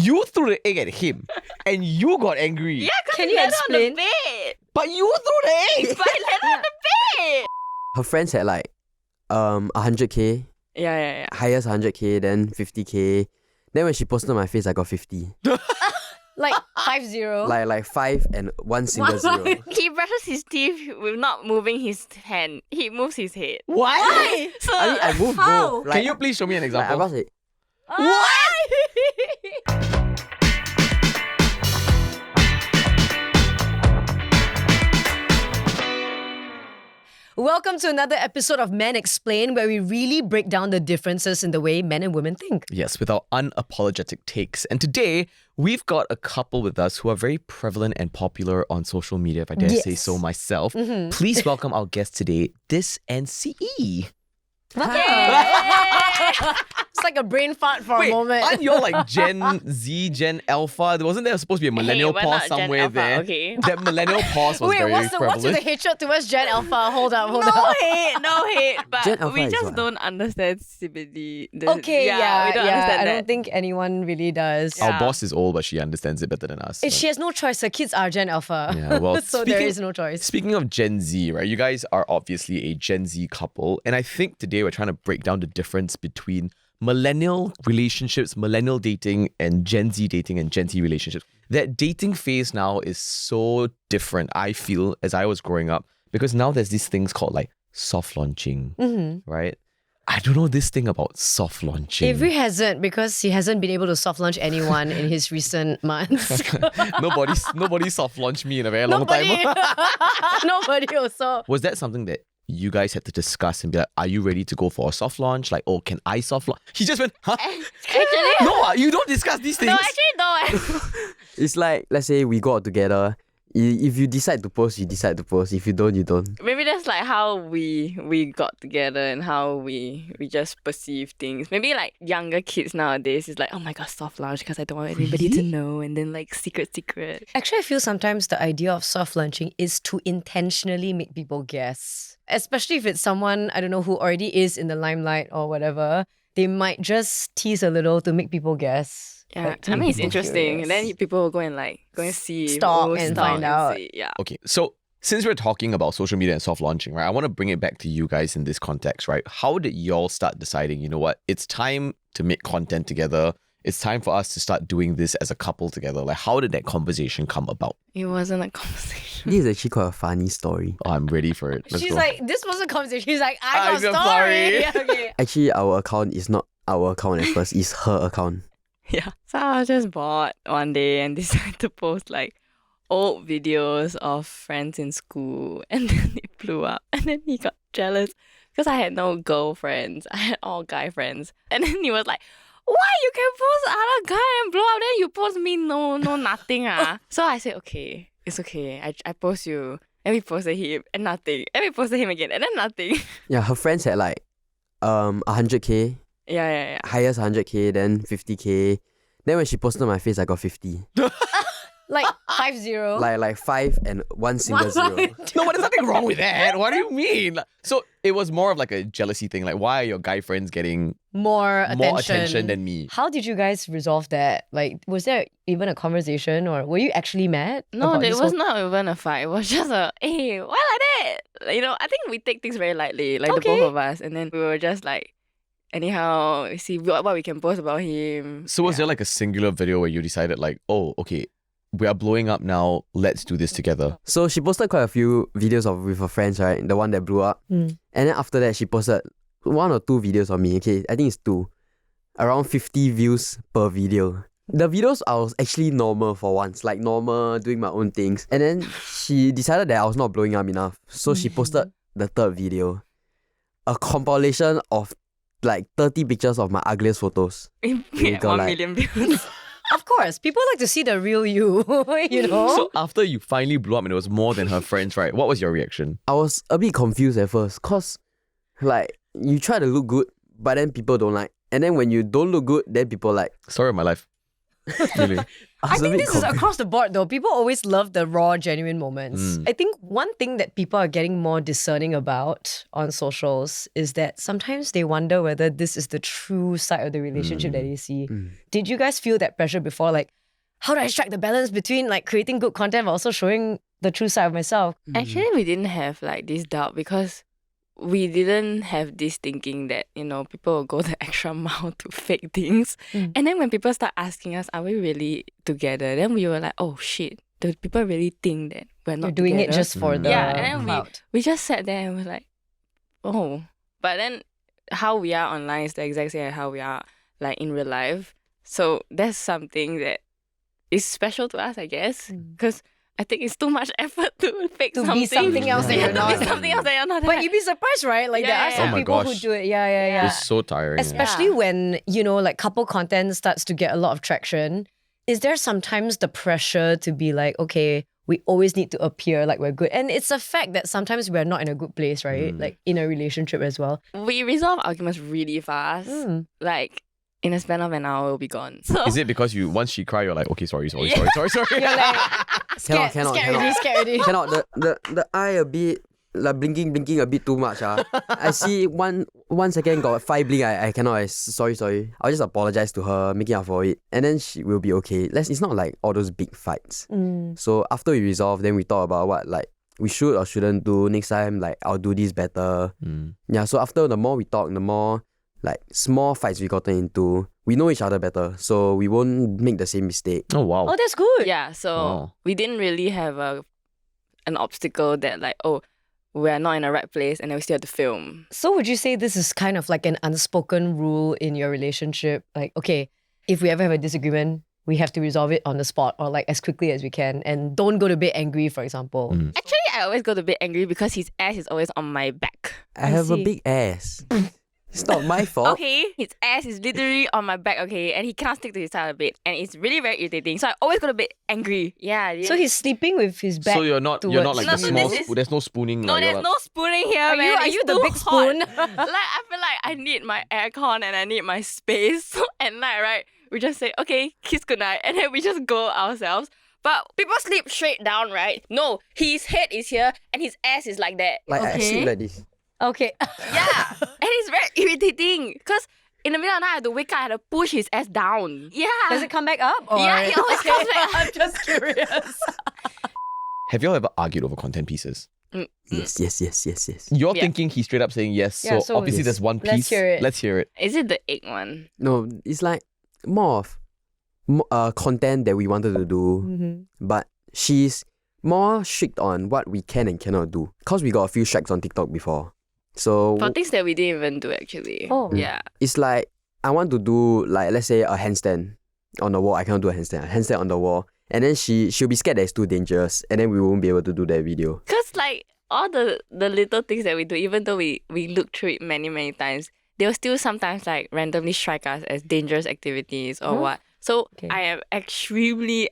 You threw the egg at him and you got angry. Yeah, because Can he you landed on the explain? bed. But you threw the egg. But he landed on the bed. Her friends had like 100k, Yeah. highest 100k, then 50k. Then when she posted on my face, I got 50. Like 50. Like 5 and 1 single zero. He brushes his teeth with not moving his hand. He moves his head. Why? So I mean, I moved How? both. Like, Can you please show me an like, I example? brushed it. Welcome to another episode of Men Explain, where we really break down the differences in the way men and women think. Yes, with our unapologetic takes. And today, we've got a couple with us who are very prevalent and popular on social media, if I dare say Yes. so myself. Please welcome our guest today, Dyce and Ce. It's like a brain fart for a moment. aren't you like Gen Z, Gen Alpha? Wasn't there supposed to be a millennial we're pause not Gen somewhere Alpha, there? okay? That millennial pause was Wait, very what's with prevalent. the hatred towards Gen Alpha? Hold up. No hate. Gen But Alpha we is just what? don't understand CBD. Okay, yeah, we don't I understand that. don't think anyone really does. Yeah. Our boss is old, but she understands it better than us. She has no choice. Her kids are Gen Alpha. Yeah, well, so there is no choice. Speaking of Gen Z, right? You guys are obviously a Gen Z couple. And I think today we're trying to break down the difference between millennial relationships, millennial dating, and Gen Z dating and Gen Z relationships. That dating phase now is so different, I feel, as I was growing up, because now there's these things called like soft launching, right? I don't know this thing about soft launching. Avery hasn't, because he hasn't been able to soft launch anyone in his recent months. Nobody soft launched me in a very long Nobody. time. Nobody also. Was that something that you guys had to discuss and be like, are you ready to go for a soft launch? Like, oh, can I soft launch? He just went, huh? Actually, No, you don't discuss these things. no, actually no. It's like, let's say we go out together. If you decide to post, you decide to post. If you don't, you don't. Maybe that's like how we got together and how we just perceive things. Maybe like younger kids nowadays is like, oh my god, soft launch because I don't want anybody to know, and then like secret. Actually, I feel sometimes the idea of soft launching is to intentionally make people guess. Especially if it's someone, I don't know, who already is in the limelight or whatever. They might just tease a little to make people guess. Yeah, Like, to I make mean it's people interesting. And curious. then people will go and see, Stalk and find out. see. Yeah. Okay, so since we're talking about social media and soft launching, right, I want to bring it back to you guys in this context, right? How did y'all start deciding, you know what, it's time to make content together. It's time for us to start doing this as a couple together. Like, how did that conversation come about? It wasn't a conversation. This is actually quite a funny story. Oh, I'm ready for it. Let's She's go. like, this was a conversation. She's like, I got got a story. story. Okay. Actually, our account is not our account at first. It's her account. Yeah. So I was just bored one day and decided to post like old videos of friends in school, and then it blew up. And then he got jealous because I had no girlfriends. I had all guy friends. And then he was like, why you can post other guy and blow up, then you post me no nothing ah. So I said, okay, it's okay. I post you. And we posted him and nothing. And we posted him again and then nothing. Yeah, her friends had like 100k, Yeah. highest 100k, then 50k. Then when she posted on my face, I got 50. Like 50. Like 5 and 1 single zero. No, but there's nothing wrong with that. What do you mean? So it was more of like a jealousy thing. Like, why are your guy friends getting More more attention than me? How did you guys resolve that? Like, was there even a conversation, or were you actually mad? No, about it this was whole- not even a fight. It was just a, hey, why like that? You know, I think we take things very lightly, like the Okay. both of us. And then we were just like, anyhow, we see what we can post about him. So was there like a singular video where you decided like, oh, okay, we are blowing up now, let's do this together? So she posted quite a few videos with her friends, right? The one that blew up. Mm. And then after that, she posted 1 or 2 videos of me. Okay, I think it's 2. Around 50 views per video. The videos I was actually normal for once, like normal, doing my own things. And then she decided that I was not blowing up enough. So she posted the 3rd video. A compilation of like 30 pictures of my ugliest photos. We had got 1 like- million views. Of course, people like to see the real you, you know? So after you finally blew up and it was more than her friends, right? What was your reaction? I was a bit confused at first because like you try to look good, but then people don't like. And then when you don't look good, then people like. Story of my life. Really? I think this is across the board though. People always love the raw, genuine moments. I think one thing that people are getting more discerning about on socials is that sometimes they wonder whether this is the true side of the relationship that they see. Did you guys feel that pressure before? Like, how do I strike the balance between like creating good content but also showing the true side of myself? Actually, we didn't have like this doubt because we didn't have this thinking that, people will go the extra mile to fake things. And then when people start asking us, are we really together? Then we were like, oh shit, do people really think that we're not You're doing together? it just for the Yeah, and then clout. we just sat there and was like, oh. But then how we are online is the exact same as how we are like in real life. So that's something that is special to us, I guess. Because I think it's too much effort to fake To something. be something else that you're not. To be something else that you're not. But you'd be surprised, right? Like there are Yeah. some Oh my people who gosh. do it. Yeah. It's so tiring. Especially when, like couple content starts to get a lot of traction. Is there sometimes the pressure to be like, okay, we always need to appear like we're good? And it's a fact that sometimes we're not in a good place, right? Like in a relationship as well. We resolve arguments really fast. Like in a span of an hour, we'll be gone. So Is it because once she cry, you're like, okay, sorry. You're like, scared already. Cannot. The eye a bit like blinking a bit too much. I see one second got 5 blink. I cannot. Sorry. I'll just apologize to her, making up for it, and then she will be okay. It's not like all those big fights. So after we resolve, then we talk about what like we should or shouldn't do next time. Like I'll do this better. Yeah. So after the more we talk, the more like small fights we gotten into, we know each other better, so we won't make the same mistake. Oh wow. Oh, that's good. yeah, so Wow. we didn't really have an obstacle that like, oh, we're not in the right place and then we still have to film. So would you say this is kind of like an unspoken rule in your relationship? Like, okay, if we ever have a disagreement, we have to resolve it on the spot or like as quickly as we can, and don't go to bed angry, for example. Actually, I always go to bed angry because his ass is always on my back. I have a see. big ass. It's not my fault. Okay, his ass is literally on my back, okay, and he can't stick to his side of the bed, and it's really very irritating. So I always go to bed angry. Yeah. So he's sleeping with his back. So you're not like No, the so small. this is- There's no spooning. no, like, there's you're no spooning here, Are man. you- are It's you the too big hot. spoon? Like I feel like I need my aircon and I need my space. So at night, right, we just say, okay, kiss goodnight, and then we just go ourselves. But people sleep straight down, right? No, his head is here and his ass is like that. Like I sleep like this. Okay. Yeah, and it's very irritating because in the middle of the night, I have to wake up, I have to push his ass down. Yeah. Does it come back up? Or? Yeah, it always comes back up. I'm just curious. Have you all ever argued over content pieces? Yes. You're Yeah. thinking he's straight up saying yes. Yeah, so so obviously yes. there's one piece. Let's hear it. Let's hear it. Is it the egg one? No, it's like more of content that we wanted to do, but she's more strict on what we can and cannot do. Cause we got a few strikes on TikTok before. So For things that we didn't even do, actually. Oh. Yeah. it's like I want to do like let's say a handstand on the wall. I cannot do a handstand on the wall. And then she'll be scared that it's too dangerous, and then we won't be able to do that video. Because like all the little things that we do, even though we look through it many times, they'll still sometimes like randomly strike us as dangerous activities or what. So Okay. I am extremely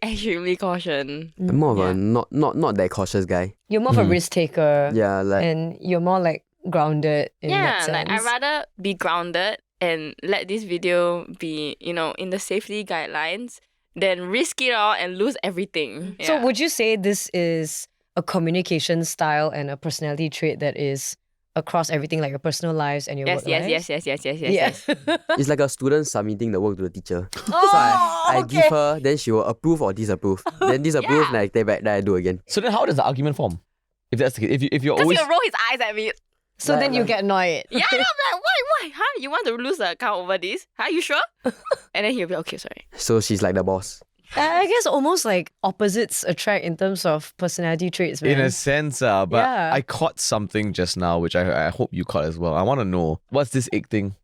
caution. I'm more of Yeah. a not that cautious guy. You're more of a risk taker. Yeah, like And you're more like grounded in Yeah, that sense. like I'd rather be grounded and let this video be, in the safety guidelines than risk it all and lose everything. So Yeah. would you say this is a communication style and a personality trait that is across everything, like your personal lives and your Yes, work yes, lives? yes. it's like a student submitting the work to the teacher. So Oh, I okay. give her, then she will approve or disapprove. Then disapprove, Yeah. then I take back, then I do again. So then how does the argument form? If that's the case, if you're Because always he'll roll his eyes at me. So then you get annoyed. Yeah, and I'm like, why? Huh? You want to lose the account over this? Huh? You sure? And then he'll be okay, sorry. So she's like the boss. I guess almost like opposites attract in terms of personality traits, man. in a sense, but Yeah. I caught something just now, which I hope you caught as well. I want to know what's this egg thing,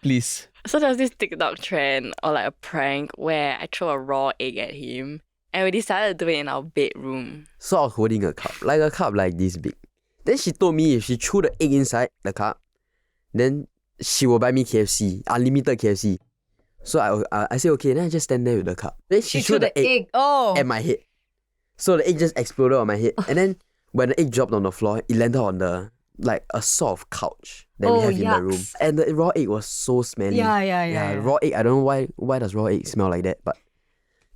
please. So there was this TikTok trend or like a prank where I throw a raw egg at him and we decided to do it in our bedroom. So I was holding a cup like this big. Then she told me if she threw the egg inside the cup, then she will buy me KFC, unlimited KFC. So I said okay, then I just stand there with the cup. Then she threw the egg Oh. at my head. So the egg just exploded on my head. And then when the egg dropped on the floor, it landed on the like a sort of couch that we Oh, have in the room. yucks. And the raw egg was so smelly. Yeah. Raw egg, I don't know why does raw egg smell like that, but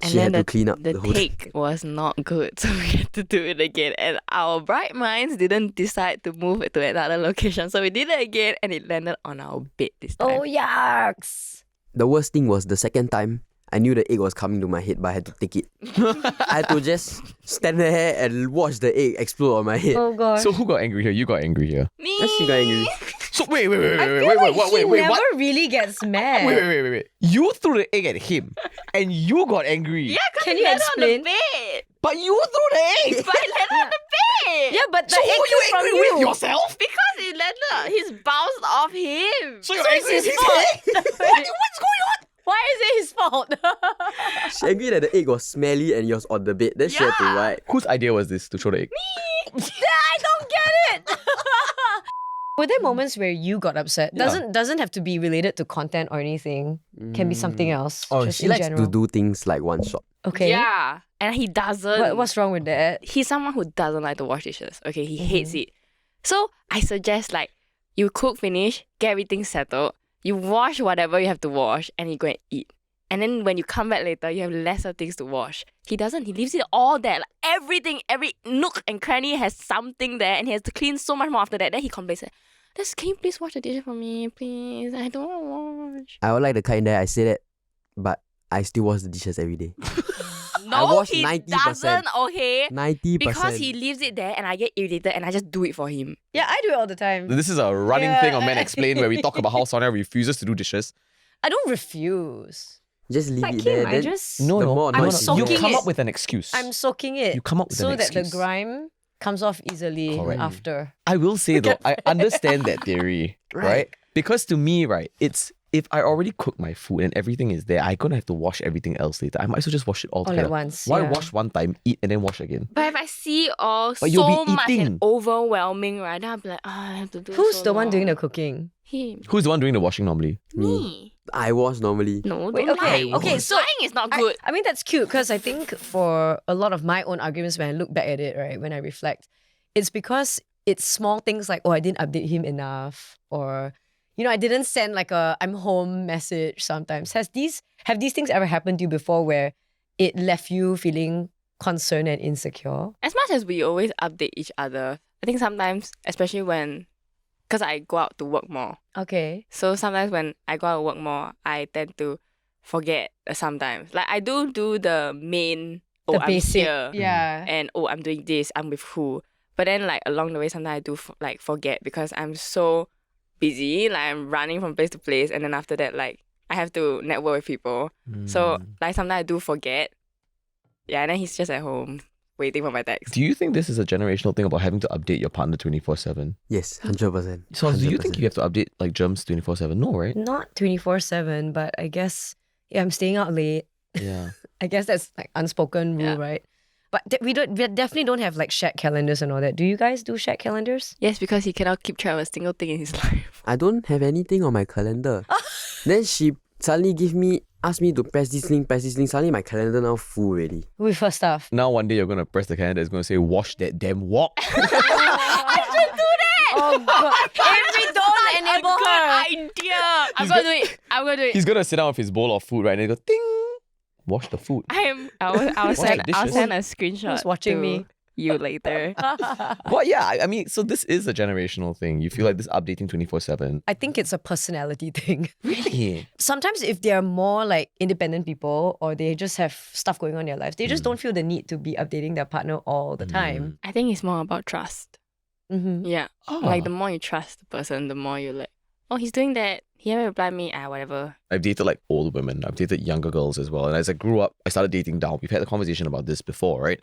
And She then had to clean up the the whole thing. take was not good, so we had to do it again. And our bright minds didn't decide to move it to another location, so we did it again, and it landed on our bed this time. Oh, yucks. The worst thing was the second time, I knew the egg was coming to my head, but I had to take it. I had to just stand there and watch the egg explode on my head. Oh, gosh. So who got angry here? You got angry here. Me. Then she got angry. So wait, I feel like he never what? really gets mad. Wait. You threw the egg at him, and you got angry. Yeah, because Can it you landed explain? on the bed. But you threw the egg. But it landed on the bed. Yeah, but the So egg who are you came from angry you. with? Yourself? Because it landed, he's bounced off him. So you're angry with his his fault. egg? What's going on? Why is it his fault? She angry that the egg was smelly and it was on the bed. Then she had to Yeah. wipe. Whose idea was this to throw the egg? I don't get it. Were there moments where you got upset? Doesn't have to be related to content or anything. Can be something else. Oh, just she in likes general. to do things like one shot. Okay. Yeah, and he doesn't. What's wrong with that? He's someone who doesn't like to wash dishes. Okay, he hates it. So I suggest like you cook finish, get everything settled, you wash whatever you have to wash, and you go and eat. And then when you come back later, you have lesser things to wash. He doesn't. He leaves it all there. Like everything, every nook and cranny has something there, and he has to clean so much more after that. Then he complains, can you please wash the dishes for me, please? I don't want to wash. I would like the kind that I say that, but I still wash the dishes every day. No, wash he 90%. doesn't, okay? 90%. Because he leaves it there and I get irritated and I just do it for him. Yeah, I do it all the time. This is a running Yeah, thing on Men Explain where we talk about how Sonia refuses to do dishes. I don't refuse. Just leave Like it him, there. I Then just the more I'm annoyed she soaking You gets. come it. up with an excuse. I'm soaking it. You come up with so an that the excuse. grime comes off easily Correct. after. I will say though, I understand that theory, right? Because to me, right, it's if I already cook my food and everything is there, I'm gonna have to wash everything else later. I might as well just wash it all All together. at once. Why yeah. wash one time, eat, and then wash again? But if I see all But you'll so be much eating. and overwhelming, right, then I'll be like, I have to do Who's so the one doing the long. cooking? Him. Who's the one doing the washing normally? Me. I wash normally. No, Wait, don't okay, lie. okay, so lying is not good. I mean, that's cute because I think for a lot of my own arguments, when I look back at it, right, when I reflect, it's because it's small things like, oh, I didn't update him enough, or, you know, I didn't send like a I'm home message sometimes. Have these things ever happened to you before where it left you feeling concerned and insecure? As much as we always update each other, I think sometimes, especially because I go out to work more. Okay. So sometimes when I go out to work more, I tend to forget sometimes. Like I do the main, The I'm basic. here. Yeah. And I'm doing this, I'm with who. But then like along the way, sometimes I do forget because I'm so busy. Like I'm running from place to place. And then after that, like I have to network with people. So like sometimes I do forget. Yeah, and then he's just at home waiting for my text. Do you think this is a generational thing about having to update your partner 24/7? Yes, 100%. So do you think you have to update like germs 24/7? No, right? Not 24/7, but I guess I'm staying out late. Yeah. I guess that's like unspoken rule, Yeah. right? But we definitely don't have like shared calendars and all that. Do you guys do shared calendars? Yes, because he cannot keep track of a single thing in his life. I don't have anything on my calendar. Then she suddenly asked me to press this link. Suddenly my calendar now full already. With her stuff. Now one day you're gonna press the calendar, it's gonna say wash that damn wok. Oh god. If we don't enable her. Idea. I'm gonna do it. He's gonna sit down with his bowl of food, right? And he go ding, wash the food. I'll Wash send the I'll dishes. send a screenshot. Who's watching to me? You later. Well, yeah, I mean, so this is a generational thing. You feel like this updating 24/7. I think it's a personality thing. Really? Sometimes if they're more like independent people or they just have stuff going on in their lives, they just don't feel the need to be updating their partner all the time. I think it's more about trust. Mm-hmm. Yeah. Like the more you trust the person, the more you like, oh, he's doing that. He haven't replied me. Whatever. I've dated like old women. I've dated younger girls as well. And as I grew up, I started dating down. We've had a conversation about this before, right?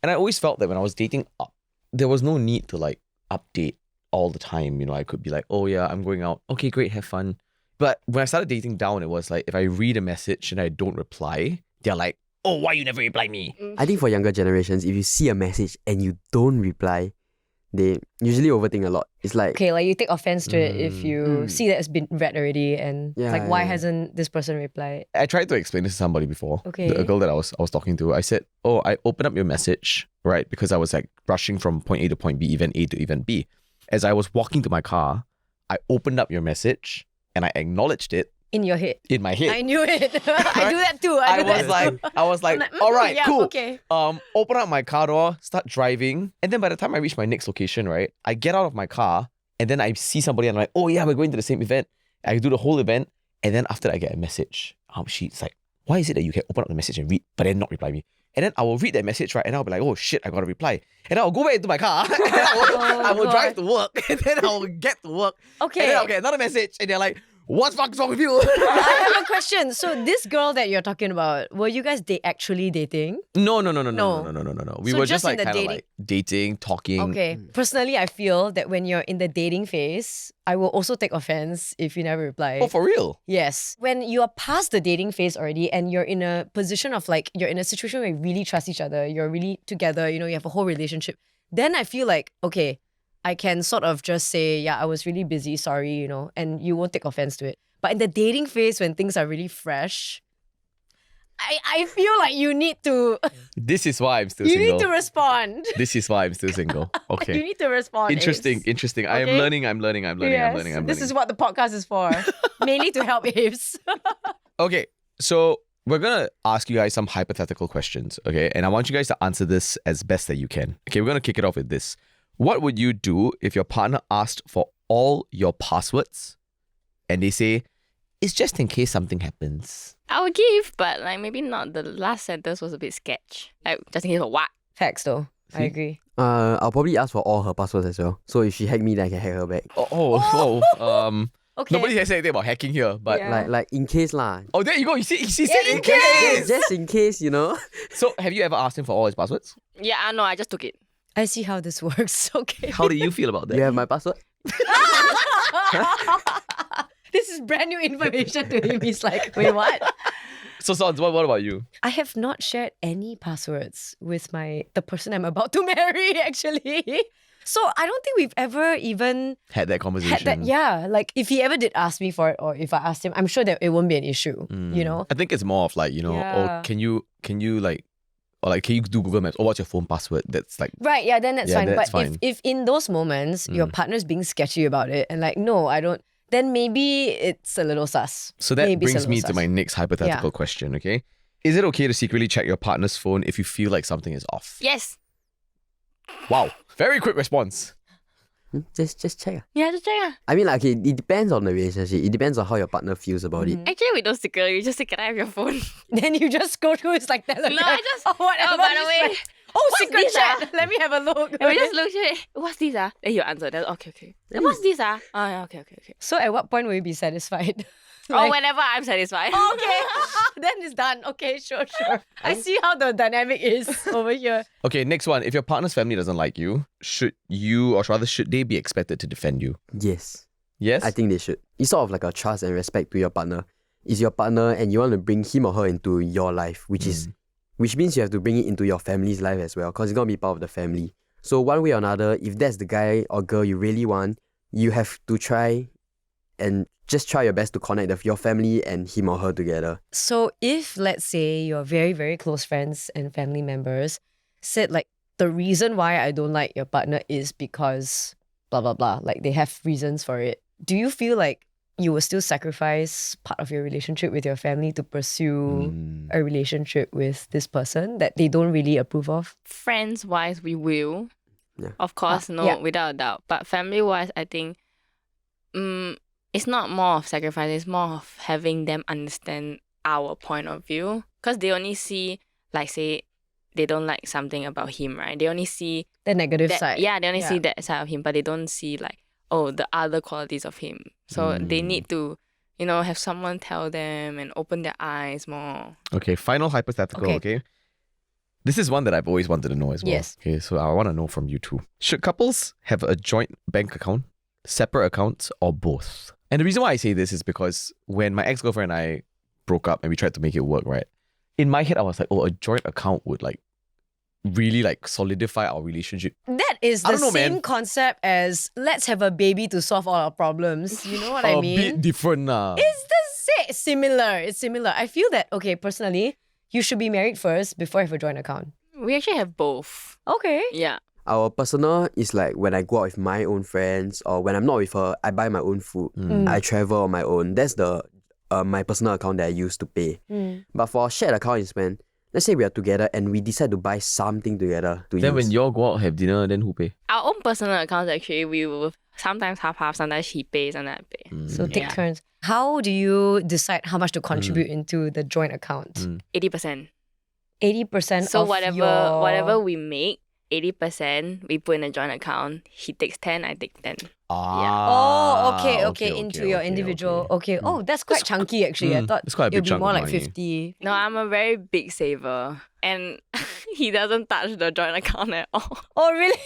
And I always felt that when I was dating up, there was no need to like update all the time. You know, I could be like, oh yeah, I'm going out. Okay, great, have fun. But when I started dating down, it was like, if I read a message and I don't reply, they're like, oh, why you never reply me? I think for younger generations, if you see a message and you don't reply, they usually overthink a lot. It's like, Okay, like you take offense to it if you see that it's been read already and it's Yeah, like, why yeah. hasn't this person replied? I tried to explain this to somebody before. Okay. A girl that I was talking to. I said, oh, I opened up your message, right? Because I was like rushing from point A to point B, event A to event B. As I was walking to my car, I opened up your message and I acknowledged it, In your head. in my head. I knew it. I do that too. I was like, I'm like, all right, yeah, cool. okay. Open up my car door, start driving, and then by the time I reach my next location, right, I get out of my car, and then I see somebody, and I'm like, oh yeah, we're going to the same event. I do the whole event, and then after that, I get a message. She's like, why is it that you can open up the message and read, but then not reply me? And then I will read that message, right, and I'll be like, oh shit, I got to reply. And I'll go back into my car, and I will drive to work, and then I'll get to work, Okay. and then I'll get another message, and they're like, what the fuck's wrong with you? I have a question. So this girl that you're talking about, were you guys actually dating? No. We So were just just in like the kind of dating- like dating, talking. Okay. Personally, I feel that when you're in the dating phase, I will also take offense if you never reply. Oh, for real? Yes. When you are past the dating phase already and you're in a position of like, you're in a situation where you really trust each other, you're really together, you have a whole relationship, then I feel like, okay, I can sort of just say, yeah, I was really busy, sorry, and you won't take offense to it. But in the dating phase, when things are really fresh, I feel like you need to This is why I'm still you single. need to respond. This is why I'm still single. You Okay. need to respond. Interesting. Aves. I am Okay? learning. Yes. This is what the podcast is for. Mainly to help Aves. Okay. So we're gonna ask you guys some hypothetical questions, okay? And I want you guys to answer this as best that you can. Okay, we're gonna kick it off with this. What would you do if your partner asked for all your passwords and they say, it's just in case something happens? I would give, but like maybe not. The last sentence was a bit sketch. Like just in case of what? Facts though. I agree. I'll probably ask for all her passwords as well. So if she hack me, then I can hack her back. Okay. Nobody has anything about hacking here, but Yeah. Like in case lah. oh, there you go. You see, she said in in case. Just in case, So, have you ever asked him for all his passwords? Yeah, I know. I just took it. I see how this works. Okay. How do you feel about Do you have my password? This is brand new information to him. He's like, wait, what? So, Sons, what about you? I have not shared any passwords with the person I'm about to marry, actually. So I don't think we've ever even Had that conversation. had that. Yeah, like if he ever did ask me for it, or if I asked him, I'm sure that it won't be an issue. I think it's more of like, Yeah. oh, can you like, or like, can you do Google Maps? Or what's your phone password? That's like, Right, yeah, then that's Yeah, fine. that's But fine. if in those moments your partner's being sketchy about it and like, no, I don't, then maybe it's a little sus. so that Maybe it's a brings little me to sus. my next hypothetical question, okay? Is it okay to secretly check your partner's phone if you feel like something is off? Yes. Wow, very quick response. Just check. Yeah, just check. I mean, like, okay, it depends on the relationship. It depends on how your partner feels about it. Actually, we don't secretly. We just say, can I have your phone? Then you just go through his like Telegram. No, I just. or whatever. Oh, by the just way, like, oh, what's secret this, chat. Let me have a look. and we just look at it. What's this? Then he'll answer. Then okay. Then what's this? Oh, yeah, okay. So at what point will you be satisfied? Oh, whenever I'm satisfied. Okay, then it's done. Okay, sure. I see how the dynamic is over here. Okay, next one. If your partner's family doesn't like you, should they be expected to defend you? Yes. Yes? I think they should. It's sort of like a trust and respect to your partner. It's your partner and you want to bring him or her into your life, which means you have to bring it into your family's life as well, because it's going to be part of the family. So one way or another, if that's the guy or girl you really want, you have to try your best to connect with your family and him or her together. So if, let's say, your very, very close friends and family members said like, the reason why I don't like your partner is because blah, blah, blah, like they have reasons for it, do you feel like you will still sacrifice part of your relationship with your family to pursue a relationship with this person that they don't really approve of? Friends-wise, we will. Yeah. Of course, without a doubt. But family-wise, I think it's not more of sacrifice. It's more of having them understand our point of view. Because they only see, like, say, they don't like something about him, right? They only see The negative that, side. yeah, they only see that side of him, but they don't see like, oh, the other qualities of him. So they need to, have someone tell them and open their eyes more. Okay, final hypothetical, okay? This is one that I've always wanted to know as well. Yes. Okay, so I want to know from you too. Should couples have a joint bank account, separate accounts, or both? And the reason why I say this is because when my ex-girlfriend and I broke up and we tried to make it work, right? In my head, I was like, oh, a joint account would like really like solidify our relationship. That is I the don't know, same man. concept as let's have a baby to solve all our problems. You know what I mean? A bit different nah. It's the same. It's similar. I feel that, okay, personally, you should be married first before you have a joint account. We actually have both. Okay. Yeah. Our personal is like when I go out with my own friends or when I'm not with her, I buy my own food. I travel on my own. That's the my personal account that I use to pay. But for a shared account is when, let's say we are together and we decide to buy something together to Then use. when y'all go out have dinner, then who pay? Our own personal accounts, actually, we will sometimes half-half, sometimes she pays, sometimes I pay. So take Yeah. turns. How do you decide how much to contribute into the joint account? 80%. 80% So of whatever we make, 80% we put in a joint account. He takes 10, I take 10. Oh, okay, into your individual. Okay. Oh, that's quite chunky actually. I thought it's quite a it big would be chunk more of like money. 50. No, I'm a very big saver. And he doesn't touch the joint account at all. Oh, really?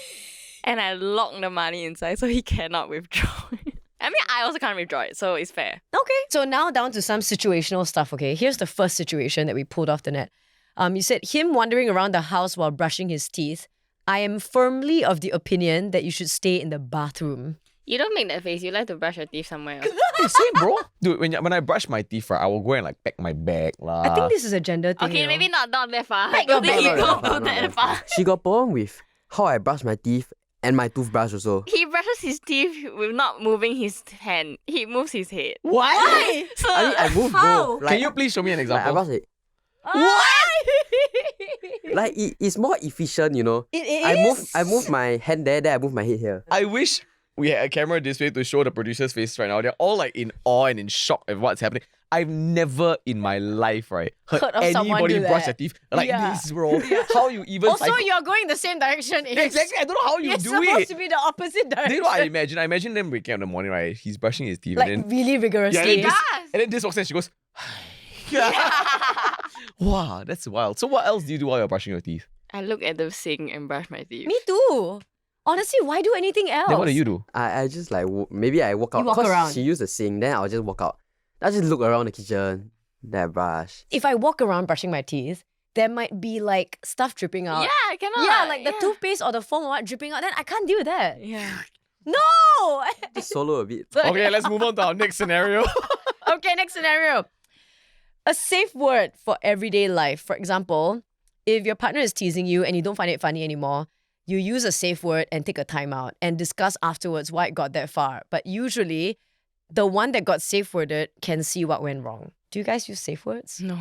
And I lock the money inside so he cannot withdraw it. I mean, I also can't withdraw it, so it's fair. Okay. So now down to some situational stuff, okay? Here's the first situation that we pulled off the net. You said, him wandering around the house while brushing his teeth. I am firmly of the opinion that you should stay in the bathroom. You don't make that face. You like to brush your teeth somewhere else. Hey, same bro. Dude, when I brush my teeth, right, I will go and like pack my bag lah. I think this is a gender thing. Okay, you know? maybe not that far. Like, I don't no, think no, he no, go that far. She got problem with how I brush my teeth and my toothbrush also. He brushes his teeth with not moving his hand. He moves his head. Why? So I mean, I move both. Can you please show me an Like, I example? brush it. Like it's more efficient, you know. It is. I move my hand there, then I move my head here. I wish we had a camera this way to show the producer's face right now. They're all like in awe and in shock of what's happening. I've never in my life, right, heard Heard of someone anybody do brush that. their teeth like Yeah. this, bro. How you even Also, cycle- you're going the same direction. Exactly, I don't know how you It's do supposed it. to be the opposite Do direction. you know what I imagine? I imagine them waking up in the morning, right? He's brushing his teeth Like and then really rigorously. and then, does. and then this walks in and she goes, wow, that's wild. So what else do you do while you're brushing your teeth? I look at the sink and brush my teeth. Me too. Honestly, why do anything else? Then what do you do? I just like maybe I walk out. You walk 'cause around. She used the sink, then I'll just walk out. I'll just look around the kitchen, then I brush. If I walk around brushing my teeth, there might be like stuff dripping out. Yeah, I cannot. Yeah, like the toothpaste or the foam or what dripping out. Then I can't deal with that. Yeah. No! Just solo a bit. Okay, let's move on to our next scenario. Okay, next scenario. A safe word for everyday life. For example, if your partner is teasing you and you don't find it funny anymore, you use a safe word and take a timeout and discuss afterwards why it got that far. But usually, the one that got safe worded can see what went wrong. Do you guys use safe words? No.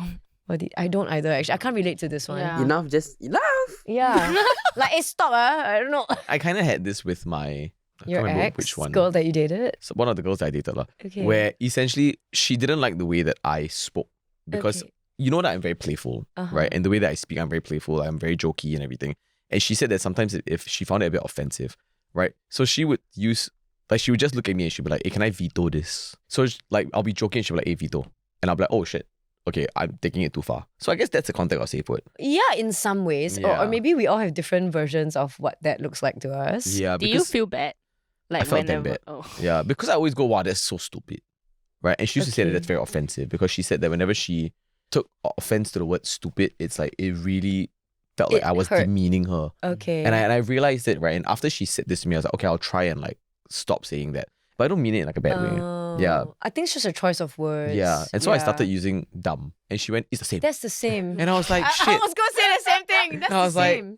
I don't either, actually. I can't relate to this one. Yeah. Enough, just enough. Yeah. Like, hey, stop, I don't know. I kind of had this with my I Your can't remember ex, which one. girl that you dated? So one of the girls that I dated, lah, Okay. where essentially she didn't like the way that I spoke because Okay. you know that I'm very playful, Uh-huh. right? And the way that I speak, I'm very playful. I'm very jokey and everything. And she said that sometimes if she found it a bit offensive, right? So she would use, like, she would just look at me and she'd be like, hey, can I veto this? So, like, I'll be joking and she'll be like, hey, veto. And I'll be like, oh, shit. Okay, I'm taking it too far. So I guess that's the context of safe word. Yeah, in some ways. Yeah. Or maybe we all have different versions of what that looks like to us. Yeah, Do you because feel bad? Like felt damn whenever. bad. Oh. yeah, because I always go, wow, that's so stupid. Right? And she used to say that Okay. that's very offensive because she said that whenever she took offense to the word stupid, it's like it really felt like It I was hurt. demeaning her. Okay. And I realized it, right? And after she said this to me, I was like, okay, I'll try and like stop saying that. But I don't mean it in like a bad way. Yeah. I think it's just a choice of words. Yeah. And so I Yeah. started using dumb. And she went, it's the same. That's the same. And I was like, I shit, was going to say the same thing. That's And I was the like, same.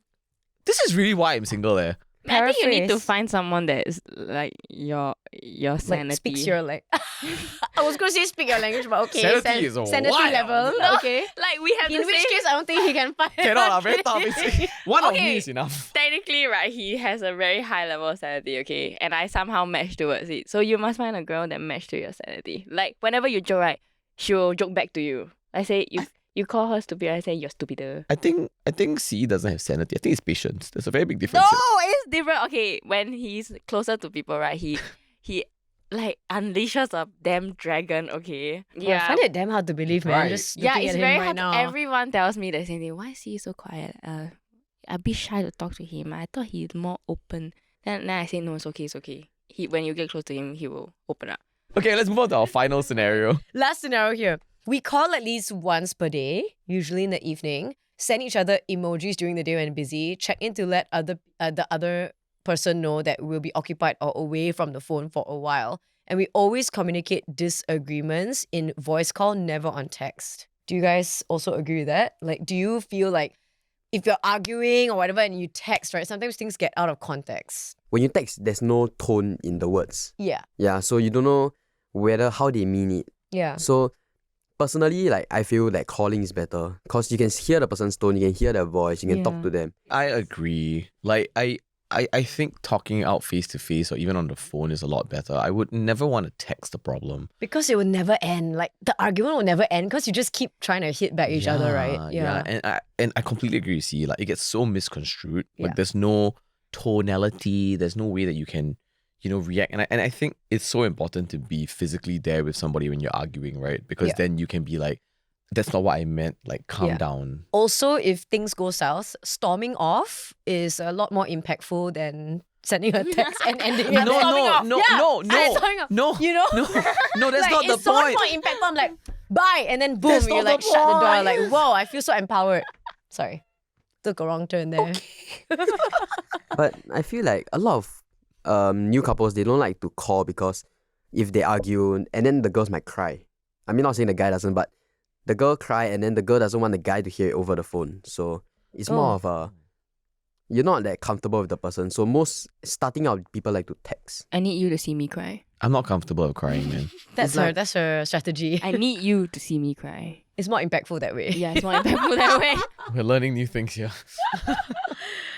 this is really why I'm single there. I think you need to Paraphrase. find someone that is like your sanity. Like, speaks your like. I was going to say speak your language, but okay. Sanity is a sanity wild. level. No. Okay. Like we have In the which same. case, I don't think he can find. Cannot, lah, very tough. It's- One of Okay. me is enough. Technically, right, he has a very high level of sanity, okay? And I somehow match towards it. So you must find a girl that match to your sanity. Like, whenever you joke, right, she'll joke back to you. I say, you call her stupid, I say, you're stupider. I think CE doesn't have sanity. I think it's patience. There's a very big difference. No, it's different. Okay, when he's closer to people, right, he like unleashes a damn dragon, okay? Yeah. I find it damn hard to believe, man. Right. Just Yeah, looking it's at very him right hard. now. Everyone tells me the same thing. Why is he so quiet? A bit shy to talk to him. I thought he's more open. Then I say, no, it's okay, it's okay. When you get close to him, he will open up. Okay, let's move on to our final scenario. Last scenario here. We call at least once per day, usually in the evening. Send each other emojis during the day when busy. Check in to let the other person know that we'll be occupied or away from the phone for a while. And we always communicate disagreements in voice call, never on text. Do you guys also agree with that? Like, do you feel like if you're arguing or whatever and you text, right, sometimes things get out of context? When you text, there's no tone in the words. Yeah. Yeah, so you don't know how they mean it. Yeah. So personally, like I feel like calling is better because you can hear the person's tone, you can hear their voice, you can talk Yeah. to them. I agree. Like I think talking out face to face or even on the phone is a lot better. I would never want to text the problem. Because it will never end. Like the argument will never end because you just keep trying to hit back each other, right? Yeah. And I completely agree. See, like it gets so misconstrued. Like Yeah. there's no tonality. There's no way that you can, react. And I think it's so important to be physically there with somebody when you're arguing, right? Because Yeah. then you can be like, that's not what I meant. Like calm Yeah. down. Also, if things go south, storming off is a lot more impactful than sending a text and ending it. No, Storming off. no, Yeah, no, I'm storming off. no, You know? no, that's like, not the it's so much point. more impactful. I'm like, bye, and then boom, That's you not like the shut the door. point. Like, whoa, I feel so empowered. Sorry, took a wrong turn there. But I feel like a lot of new couples, they don't like to call because if they argue and then the girls might cry. I mean, not saying the guy doesn't, but the girl cry and then the girl doesn't want the guy to hear it over the phone. So it's more Oh. of a, you're not that comfortable with the person. So most starting out people like to text. I need you to see me cry. I'm not comfortable with crying, man. That's like- her. That's her strategy. I need you to see me cry. It's more impactful that way. Yeah, it's more impactful that way. We're learning new things here.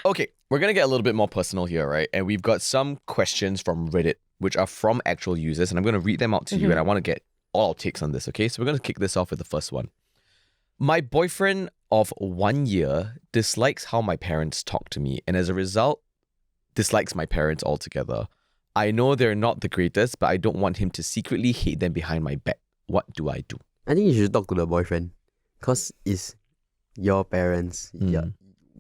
Okay, we're going to get a little bit more personal here, right? And we've got some questions from Reddit, which are from actual users, and I'm going to read them out to you, and I want to get all our takes on this, okay? So we're going to kick this off with the first one. My boyfriend of 1 year dislikes how my parents talk to me, and as a result, dislikes my parents altogether. I know they're not the greatest, but I don't want him to secretly hate them behind my back. What do I do? I think you should talk to the boyfriend because it's your parents.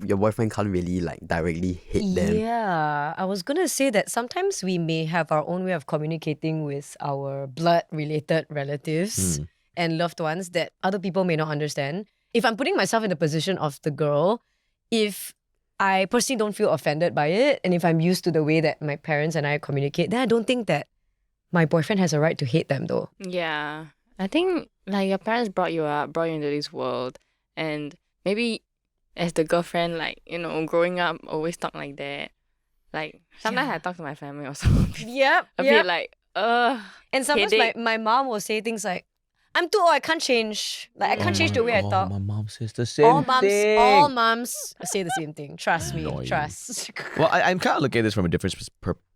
Your boyfriend can't really like directly hate them. Yeah, I was gonna say that sometimes we may have our own way of communicating with our blood-related relatives and loved ones that other people may not understand. If I'm putting myself in the position of the girl, if I personally don't feel offended by it, and if I'm used to the way that my parents and I communicate, then I don't think that my boyfriend has a right to hate them though. Yeah. I think like your parents brought you up, brought you into this world, and maybe as the girlfriend, like, growing up, always talk like that. Like, sometimes Yeah. I talk to my family also. Yep. I feel like, And sometimes headache. my mom will say things like, I'm too old, I can't change. Like, I can't change the way I talk. My mom says the same All thing. moms say the same thing. Trust me. Annoying. Trust. Well, I'm kind of looking at this from a different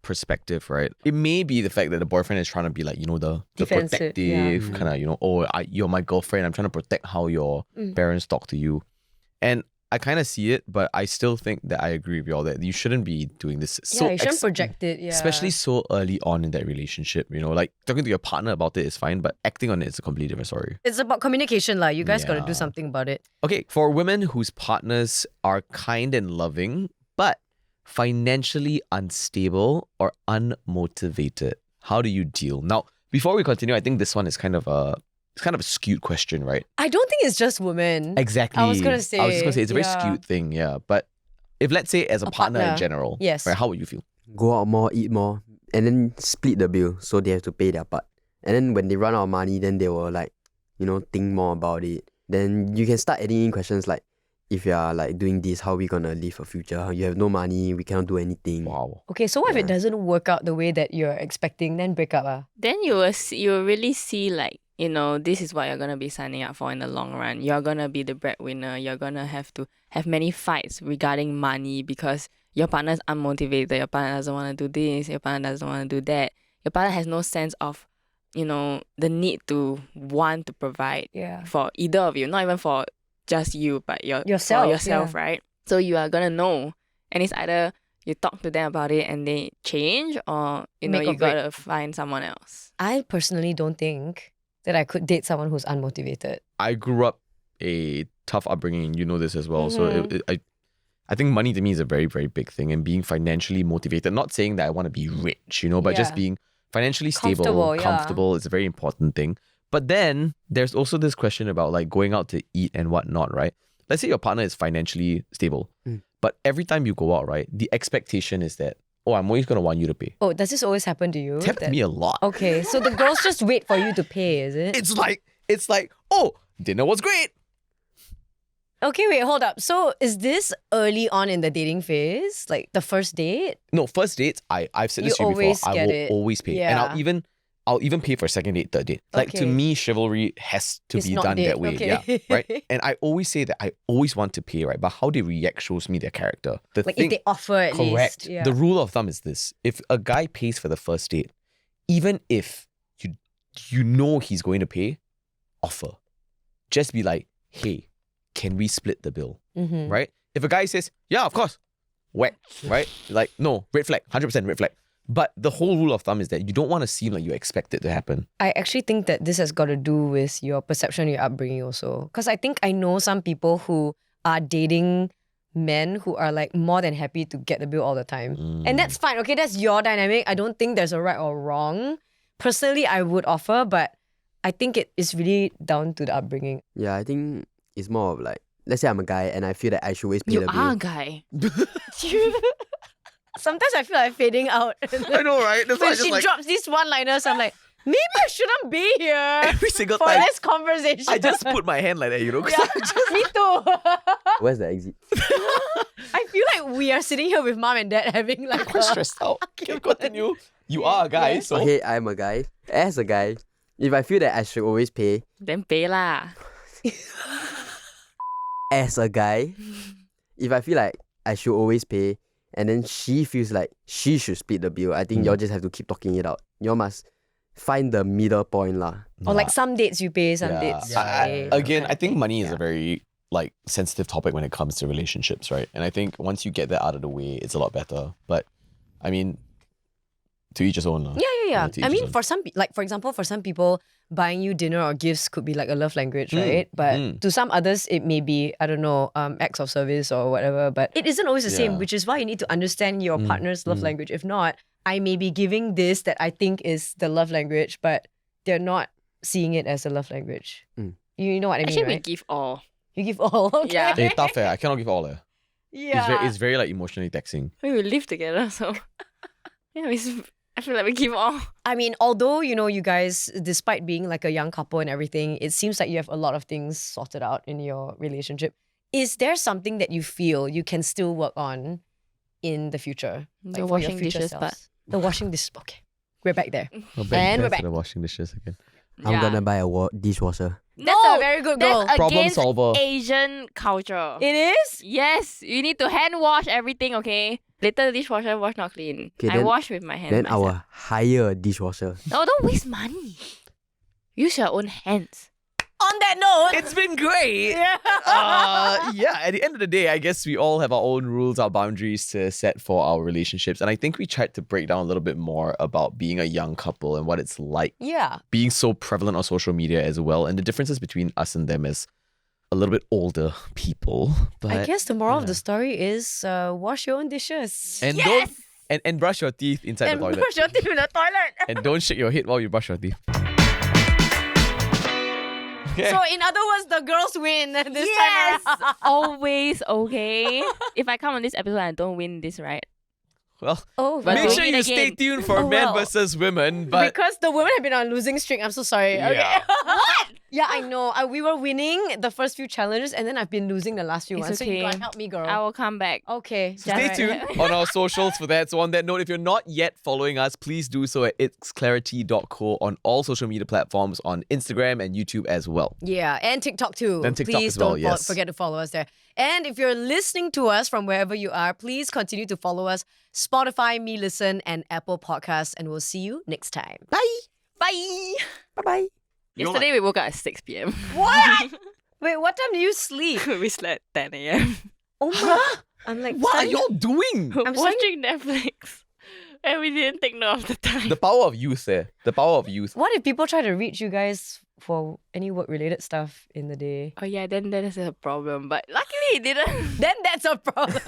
perspective, right? It may be the fact that the boyfriend is trying to be like, the Defensive, protective yeah. kind of, you're my girlfriend. I'm trying to protect how your parents talk to you. And I kind of see it, but I still think that I agree with y'all that you shouldn't be doing this. Yeah, you shouldn't project it. Yeah. Especially so early on in that relationship, like talking to your partner about it is fine, but acting on it is a completely different story. It's about communication, lah. You guys got to Yeah. do something about it. Okay, for women whose partners are kind and loving, but financially unstable or unmotivated, how do you deal? Now, before we continue, I think this one is kind of a skewed question, right? I don't think it's just women. Exactly. I was gonna I was just gonna say it's a very yeah. skewed thing, yeah. But if let's say as a partner in partner, general, yes. right, how would you feel? Go out more, eat more, and then split the bill so they have to pay their part. And then when they run out of money, then they will like, think more about it. Then you can start adding in questions like, if you are like doing this, how are we gonna live a future? You have no money, we cannot do anything. Wow. Okay, so what if it Yeah. doesn't work out the way that you're expecting? Then break up. then you will really see like, this is what you're going to be signing up for in the long run. You're going to be the breadwinner. You're going to have to have many fights regarding money because your partner's unmotivated. Your partner doesn't want to do this. Your partner doesn't want to do that. Your partner has no sense of, the need to want to provide Yeah. for either of you. Not even for just you, but Yourself, for yourself, yeah. right? So you are going to know. And it's either you talk to them about it and they change or, Make or you break. got to find someone else. I personally don't think that I could date someone who's unmotivated. I grew up a tough upbringing, you know this as well. So I think money to me is a very, very big thing, and being financially motivated. Not saying that I want to be rich, but just Yeah. being financially stable, Comfortable, yeah. comfortable is a very important thing. But then there's also this question about like going out to eat and whatnot, right? Let's say your partner is financially stable, but every time you go out, right, the expectation is that, I'm always going to want you to pay. Oh, does this always happen to you? It's happened to That- me a lot. Okay, so the girls just wait for you to pay, is it? It's like, dinner was great. Okay, wait, hold up. So is this early on in the dating phase? Like the first date? No, first dates, I've said this You to you before. always I get will it. always pay. Yeah. And I'll even pay for a second date, third date. Like to Okay. me, chivalry has to It's be not done date, that way. okay. Yeah, right. And I always say that I always want to pay, right? But how they react shows me their character. The Like thing, if they offer at correct. least. Yeah. The rule of thumb is this: if a guy pays for the first date, even if you know he's going to pay, offer. Just be like, hey, can we split the bill? Mm-hmm. Right? If a guy says, yeah, of course, whack, right? Like, no, red flag, 100% red flag. But the whole rule of thumb is that you don't want to seem like you expect it to happen. I actually think that this has got to do with your perception, your upbringing also. Because I think I know some people who are dating men who are like more than happy to get the bill all the time. And that's fine. Okay, that's your dynamic. I don't think there's a right or wrong. Personally, I would offer, but I think it is really down to the upbringing. Yeah, I think it's more of like, let's say I'm a guy and I feel that I should always pay You the bill. are a guy. Sometimes I feel like fading out. I know, right? That's why I When just she like drops these one-liners, I'm like, maybe I shouldn't be here every single for time. this conversation. I just put my hand like that, you know? 'cause Yeah, me too. Where's the exit? I feel like we are sitting here with mom and dad having like I'm quite stressed out. Okay, continue. You are a guy, so Okay, I'm a guy. As a guy, if I feel that I should always pay, Then pay lah. as a guy, if I feel like I should always pay, and then she feels like she should split the bill, I think y'all just have to keep talking it out. Y'all must find the middle point lah. Or like some dates you pay, some Yeah. dates. Again, I think money is Yeah. a very like sensitive topic when it comes to relationships, right? And I think once you get that out of the way, it's a lot better. But I mean, to each his own. Yeah. to I each mean, his for some, like for example, for some people, buying you dinner or gifts could be like a love language, right? But to some others, it may be, I don't know, acts of service or whatever. But it isn't always the same, Yeah. which is why you need to understand your partner's love language. If not, I may be giving this that I think is the love language, but they're not seeing it as a love language. You know what I mean, Actually, we right? give all. You give all. Okay? Yeah. Hey, tough I cannot give all. Yeah. It's very like emotionally taxing. We live together, so yeah, I feel like we give all. I mean, although, you know, you guys, despite being like a young couple and everything, it seems like you have a lot of things sorted out in your relationship. Is there something that you feel you can still work on in the future? The for your washing future dishes selves? part. The washing dishes. Okay. We're back there. And we're back. the washing dishes again. I'm gonna buy a dishwasher. That's a very good goal. That's Problem against solver. Asian culture. It is? Yes, you need to hand wash everything, okay? Later the dishwasher wash not clean. Okay, I then- wash with my hands. Then myself. I'll hire a dishwasher. No, don't waste money. Use your own hands. On that note. It's been great. Yeah. Yeah, at the end of the day, I guess we all have our own rules, our boundaries to set for our relationships. And I think we tried to break down a little bit more about being a young couple and what it's like Yeah. being so prevalent on social media as well, and the differences between us and them as a little bit older people. But I guess the moral of the story is wash your own dishes. and don't and brush your teeth inside And the toilet. brush your teeth in the toilet. And don't shake your head while you brush your teeth. Okay. So in other words, the girls win this Yes, time around. always okay. If I come on this episode and I don't win this, right? Well, Oh, But make doing sure it you again. stay tuned for Oh, men well. versus women. But because the women have been on a losing streak. I'm so sorry. Yeah. Okay. What? Yeah, I know. We were winning the first few challenges and then I've been losing the last few It's ones. So you okay. gotta help me, girl. I will come back. Okay. stay Alright. tuned on our socials for that. So on that note, if you're not yet following us, please do so at itsclarity.co on all social media platforms, on Instagram and YouTube as well. Yeah, and TikTok too. And TikTok please as well, don't yes. forget to follow us there. And if you're listening to us from wherever you are, please continue to follow us Spotify, Me Listen, and Apple Podcasts. And we'll see you next time. Bye. Bye. Bye-bye. Yesterday we woke up at 6 p.m. What? Wait, what time do you sleep? we slept 10 a.m. Oh my. I'm like, What are starting- y'all doing? I'm starting- watching Netflix. And we didn't take note of the time. The power of youth there. The power of youth. What if people try to reach you guys for any work-related stuff in the day? Oh yeah, then that is a problem. But luckily it didn't. Then that's a problem.